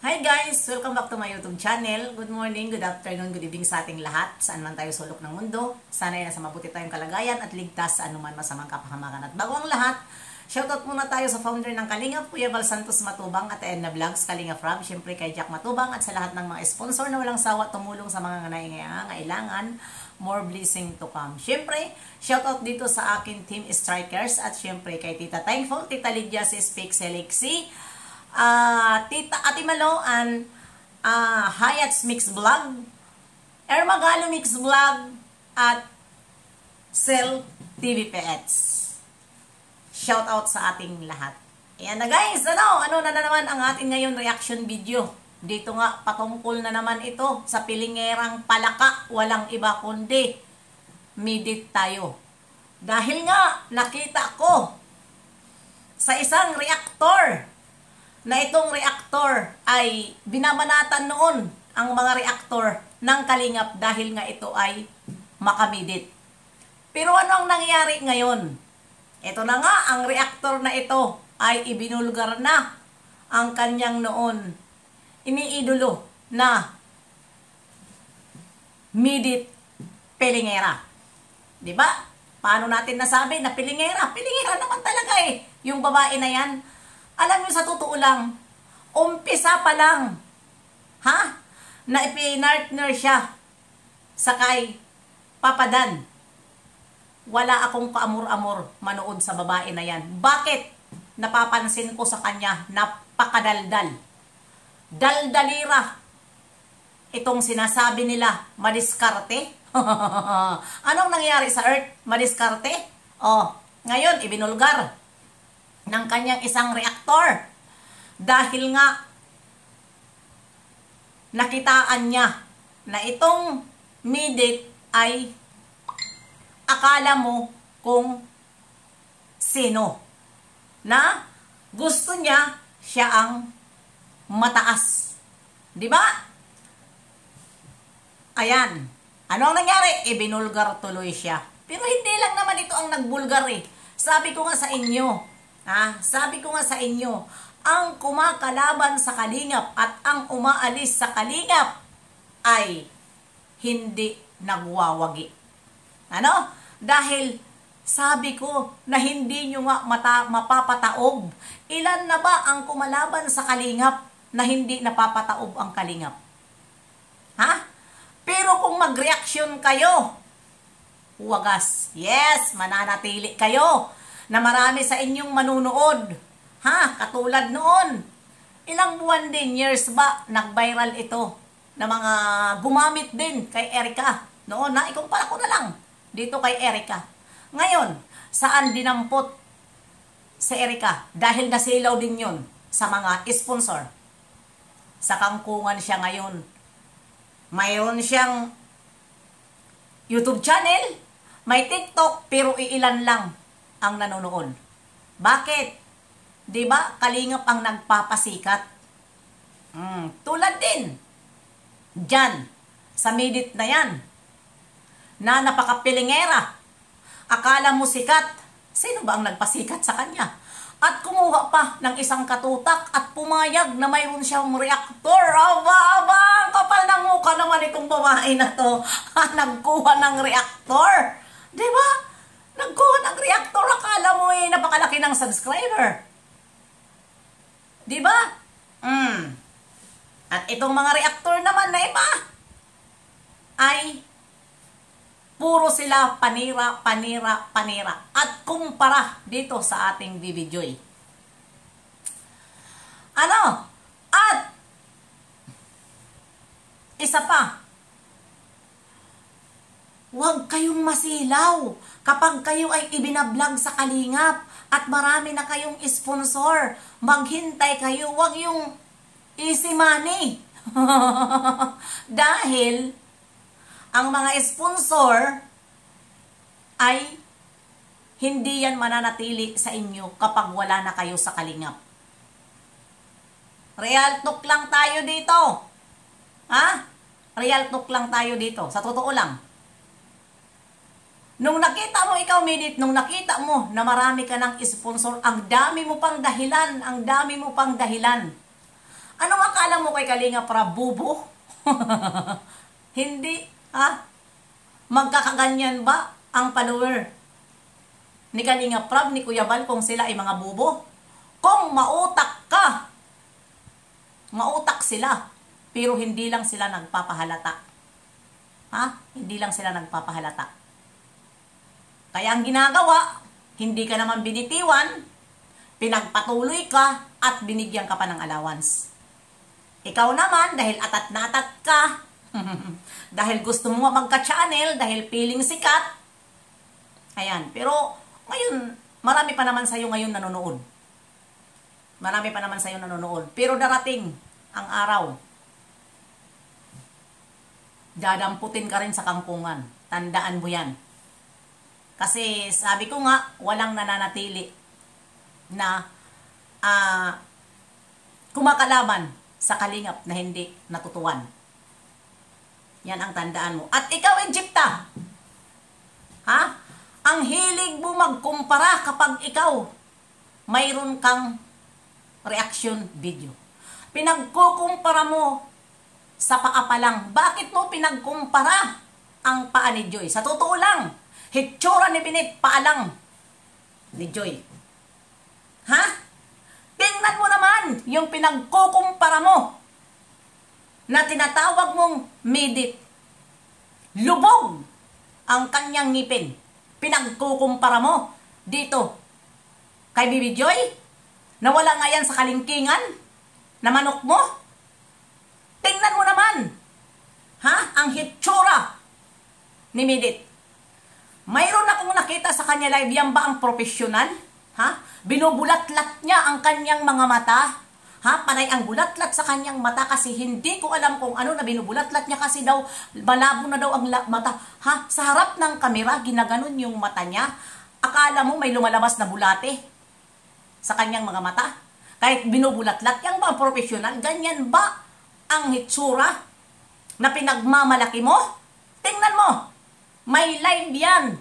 Hi guys! Welcome back to my YouTube channel. Good morning, good afternoon, good evening sa ating lahat. Saan man tayo sulok ng mundo. Sana ay nasa mabuti tayong kalagayan at ligtas sa anuman masamang kapahamakan. At bago ang lahat, shoutout muna tayo sa founder ng Kalingap, Kuya Val Santos Matubang at Edna Vlogs, Kalingap Rob, syempre kay Jack Matubang at sa lahat ng mga sponsor na walang sawa tumulong sa mga nangangailangan. More blessing to come. Syempre, shoutout dito sa akin Team Strikers at syempre kay Tita Thankful, Tita Lydia, si Speak Selexi, Tita Ate Malo and Hayat's Mix Vlog, Ermagalo Mix Vlog at Cell TV Pets. Shout out sa ating lahat. Ayan na guys, ano na naman ang ating ngayon reaction video. Dito nga patungkol na naman ito sa pilingerang palaka, walang iba kundi midit tayo. Dahil nga nakita ko sa isang reactor na itong reactor ay binabanatan noon ang mga reactor ng Kalingap dahil nga ito ay makamidit. Pero ano ang nangyari ngayon? Ito na nga, ang reactor na ito ay ibinulgar na ang kanyang noon iniidolo na midit pilingera. Diba? Paano natin nasabi na pilingera? Pilingera naman talaga eh. Yung babae na yan. Alam niyo sa totoo lang, umpisa pa lang, na ipinartner siya sa kay Papa Dan. Wala akong kaamor-amor manood sa babae na yan. Bakit? Napapansin ko sa kanya, napakadaldal. Daldalira. Itong sinasabi nila, madiskarte. Anong nangyari sa Earth? Madiskarte? Ngayon, ibinulgar ng kanyang isang reactor dahil nga nakitaan niya na itong midit ay akala mo kung sino, na gusto niya siya ang mataas, di ba? Ayan, ano ang nangyari? Ibinulgar tuloy siya. Pero hindi lang naman ito ang nagbulgar eh. Sabi ko nga sa inyo, ang kumakalaban sa Kalingap at ang umaalis sa Kalingap ay hindi nagwawagi. Ano? Dahil sabi ko na hindi nyo nga mapapataob. Ilan na ba ang kumalaban sa Kalingap na hindi napapataob ang Kalingap? Pero kung mag-reaction kayo, wagas. Yes, mananatili kayo na marami sa inyong manunood. Katulad noon. Ilang buwan din, years ba, nag-viral ito na mga gumamit din kay Erica. Noon na, ikumpara ko na lang dito kay Erica. Ngayon, saan dinampot si Erica? Dahil nasilaw din yun sa mga sponsor. Sa kangkungan siya ngayon. Mayroon siyang YouTube channel, may TikTok, pero iilan lang ang nanonood. Bakit? Diba? Kalingap ang nagpapasikat. Tulad din dyan, sa midit na yan, na napakapilingera. Akala mo sikat. Sino ba ang nagpasikat sa kanya? At kumuha pa ng isang katutak at pumayag na mayroon siyang reactor. Aba, ang kapal ng mukha naman itong babae na to. Nagkuha ng reactor. Diba? Nagkuha ng reactor, akala mo napakalaki ng subscriber. Diba? At itong mga reactor naman na iba, ay puro sila panira. At kumpara dito sa ating Vivijoy. At isa pa, huwag kayong masilaw kapag kayo ay ibinablog sa Kalingap at marami na kayong sponsor. Maghintay kayo, huwag yung easy money. Dahil ang mga sponsor ay hindi yan mananatili sa inyo kapag wala na kayo sa Kalingap. Real talk lang tayo dito. Real talk lang tayo dito. Sa totoo lang. Nung nakita mo ikaw, Midit, nung nakita mo na marami ka ng sponsor, ang dami mo pang dahilan, Anong akala mo kay Kalinga Prab? Bubo? Hindi, ha? Magkakaganyan ba ang follower ni Kalinga Prab, ni Kuya Bal, kung sila ay mga bubo? Kung mautak ka, mautak sila, pero hindi lang sila nagpapahalata. Ha? Hindi lang sila nagpapahalata. Kaya ang ginagawa, hindi ka naman binitiwan, pinagpatuloy ka, at binigyan ka pa ng allowance. Ikaw naman, dahil atat na atat ka, dahil gusto mo magka-channel, dahil feeling sikat, ayan. Pero, ngayon, marami pa naman sa'yo ngayon nanonood. Marami pa naman sa'yo nanonood. Pero darating ang araw, dadamputin ka rin sa kangkungan. Tandaan mo yan. Kasi sabi ko nga, walang nananatili na kumakalaban sa kalingap na hindi natutuwan. Yan ang tandaan mo. At ikaw, Egypta, ha? Ang hilig mo magkumpara kapag ikaw mayroon kang reaction video. Pinagkukumpara mo sa paa pa lang. Bakit mo pinagkumpara ang paa ni Joy? Sa totoo lang, hitsura ni Binit, paa lang ni Joy. Ha? Tingnan mo naman yung pinagkukumpara mo na tinatawag mong midit. Lubog ang kanyang ngipin. Pinagkukumpara mo dito kay Bibi Joy, na wala nga yan sa kalingkingan na manok mo. Tingnan mo naman, ha? Ang hitsura ni Midit. Mayroon akong nakita sa kanya live, yan ba ang profesional? Ha? Binubulatlat niya ang kanyang mga mata. Ha? Panay ang bulatlat sa kanyang mata, kasi hindi ko alam kung ano na binubulatlat niya, kasi daw malabo na daw ang mata. Ha? Sa harap ng kamera, ginaganon yung mata niya. Akala mo may lumalabas na bulate sa kanyang mga mata? Kahit binubulatlat, yan ba ang profesional? Ganyan ba ang hitsura na pinagmamalaki mo? Tingnan mo, may live yan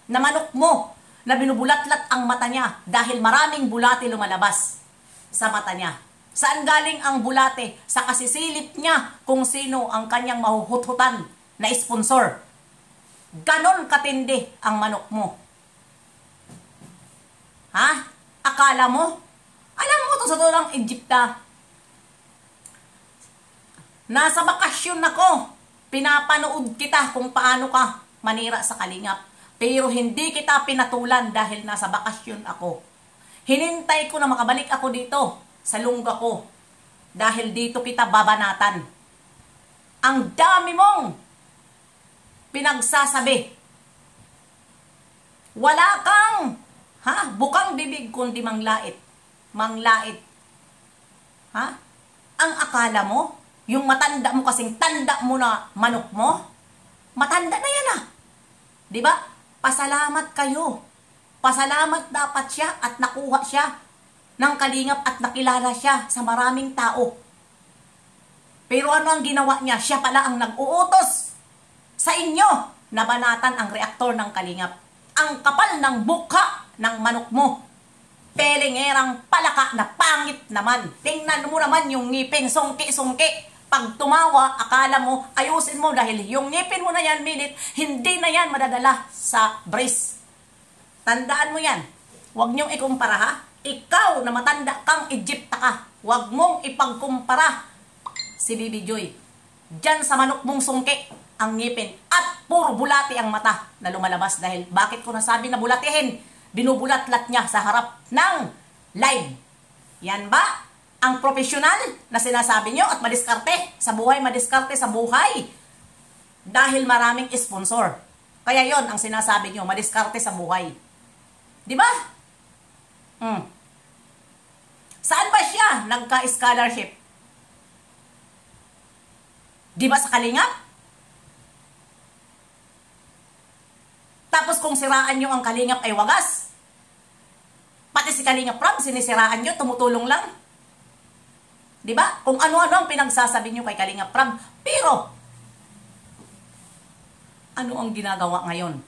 na manok mo na binubulatlat ang mata niya dahil maraming bulate lumalabas sa mata niya. Saan galing ang bulate? Sa kasisilip niya kung sino ang kanyang mahuhuthutan na sponsor. Ganon katindi ang manok mo. Ha? Akala mo? Alam mo to sa totoo lang, Egypta. Nasa bakasyon ako. Pinapanood kita kung paano ka manira sa kalingap. Pero hindi kita pinatulan dahil nasa bakasyon ako. Hinintay ko na makabalik ako dito sa lungga ko. Dahil dito kita babanatan. Ang dami mong pinagsasabi. Wala kang bukang bibig kundi manglait. Manglait. Ha? Ang akala mo, yung matanda mo kasing tanda mo na manok mo, matanda na yan ah. Diba? Pasalamat kayo. Pasalamat dapat siya at nakuha siya ng kalingap at nakilala siya sa maraming tao. Pero ano ang ginawa niya? Siya pala ang nag-uutos sa inyo na banatan ang reaktor ng kalingap. Ang kapal ng mukha ng manok mo. Pelingerang palaka na pangit naman. Tingnan mo naman yung ngipin, sungki-sungki. Pag tumawa, akala mo, ayusin mo dahil yung ngipin mo na yan, Minit, hindi na yan madadala sa brace. Tandaan mo yan. Huwag niyong ikumpara ha. Ikaw na matanda kang Egypta ka, huwag mong ipagkumpara si Bibi Joy. Diyan sa manok mong sungki ang ngipin at puro bulati ang mata na lumalabas. Dahil bakit ko nasabi na bulatihin? Binubulatlat niya sa harap ng live. Yan ba ang profesional na sinasabi nyo at madiskarte sa buhay, madiskarte sa buhay? Dahil maraming sponsor. Kaya yon ang sinasabi nyo, madiskarte sa buhay. Di ba? Saan ba siya nagka-scholarship? Di ba sa kalingap? Tapos kung siraan nyo ang kalingap ay wagas. Pati si Kalingap Prab, sinisiraan nyo, tumutulong lang. Di ba? Kung ano-ano ang pinagsasabi nyo kay Kalingap Prab. Pero, ano ang ginagawa ngayon?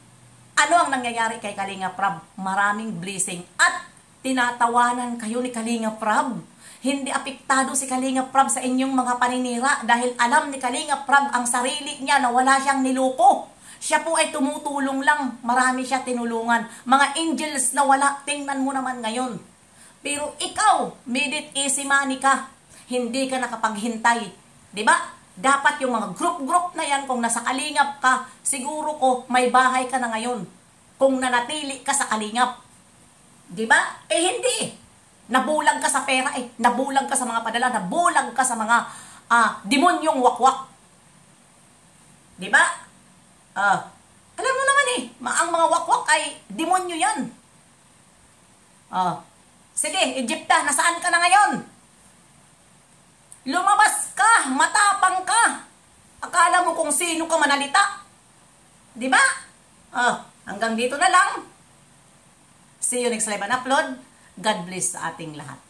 Ano ang nangyayari kay Kalingap Prab? Maraming blessing at tinatawanan kayo ni Kalingap Prab. Hindi apektado si Kalingap Prab sa inyong mga paninira dahil alam ni Kalingap Prab ang sarili niya na wala siyang niloko. Siya po ay tumutulong lang. Marami siya tinulungan. Mga angels na wala, tingnan mo naman ngayon. Pero ikaw, made it easy money ka. Hindi ka nakapaghintay. Diba? Dapat yung mga group na yan, kung nasa Kalingap ka, siguro ko may bahay ka na ngayon. Kung nanatili ka sa Kalingap. Diba? Hindi. Nabulag ka sa pera Nabulag ka sa mga padala. Nabulag ka sa mga demonyong wakwak. Diba? Alam mo naman ang mga wakwak ay demonyo yan. Sige, Egypta, nasaan ka na ngayon? Lumabas ka, matapang ka. Akala mo kung sino ka manalita. Diba? Hanggang dito na lang. See you next live and upload. God bless sa ating lahat.